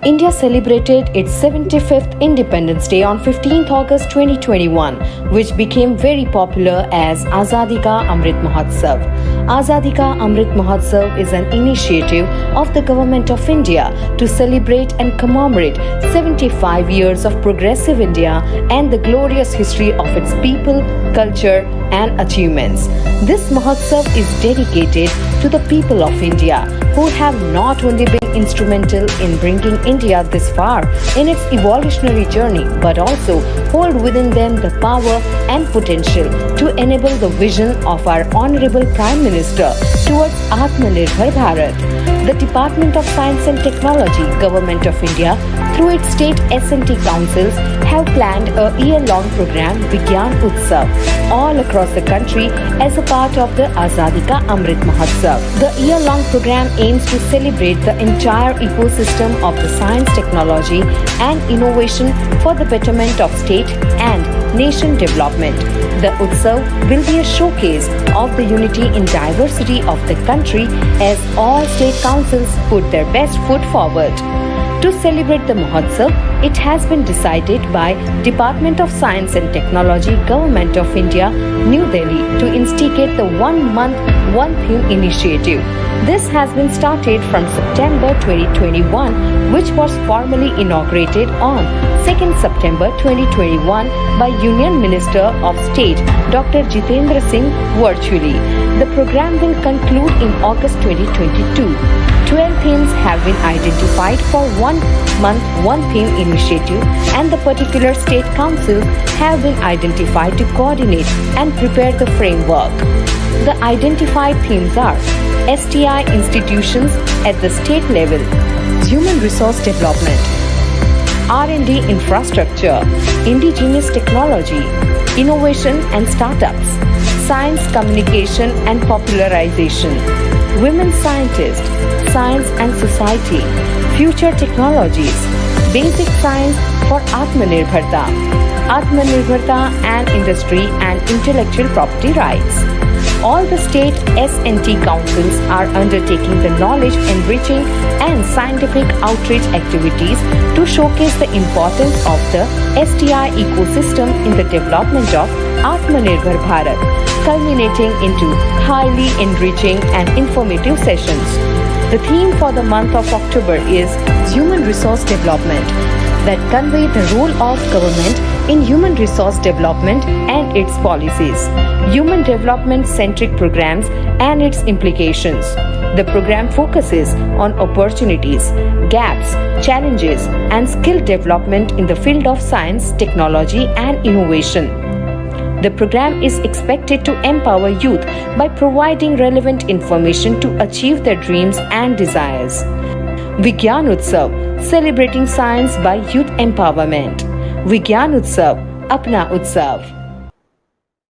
India celebrated its 75th Independence Day on 15th August 2021, which became very popular as Azadi Ka Amrit Mahotsav. Azadi Ka Amrit Mahotsav is an initiative of the Government of India to celebrate and commemorate 75 years of progressive India and the glorious history of its people, culture and achievements. This Mahotsav is dedicated to the people of India who have not only been instrumental in bringing India this far in its evolutionary journey, but also hold within them the power and potential to enable the vision of our Honorable Prime Minister towards Atmanirbhar Bharat. The Department of Science and Technology, Government of India, through its state S&T councils, have planned a year-long program Vigyan Utsav all across the country as a part of the Azadi Ka Amrit Mahotsav. The year-long program aims to celebrate the entire ecosystem of the science, technology and innovation for the betterment of state and nation development. The Utsav will be a showcase of the unity in diversity of the country as all state councils put their best foot forward. To celebrate the Mahotsav, it has been decided by Department of Science and Technology, Government of India, New Delhi to instigate the 1 month, 1 theme initiative. This has been started from September 2021, which was formally inaugurated on 2nd September 2021 by Union Minister of State Dr. Jitendra Singh virtually. The program will conclude in August 2022. 12 themes have been identified for 1 month, 1 theme initiative, and the particular state councils have been identified to coordinate and prepare the framework. The identified themes are STI institutions at the state level, human resource development, R&D infrastructure, indigenous technology, innovation and startups, science communication and popularization, women scientists, science and society, future technologies, basic science for Atmanirbharta, Atmanirbharta and industry and intellectual property rights. All the state S&T councils are undertaking the knowledge enriching and scientific outreach activities to showcase the importance of the STI ecosystem in the development of Atmanirbhar Bharat, culminating into highly enriching and informative sessions. The theme for the month of October is Human Resource Development, that convey the role of government in human resource development and its policies, human development centric programs and its implications. The program focuses on opportunities, gaps, challenges and skill development in the field of science, technology and innovation. The program is expected to empower youth by providing relevant information to achieve their dreams and desires. Vigyan Utsav, celebrating science by youth empowerment. Vigyan Utsav, Apna Utsav.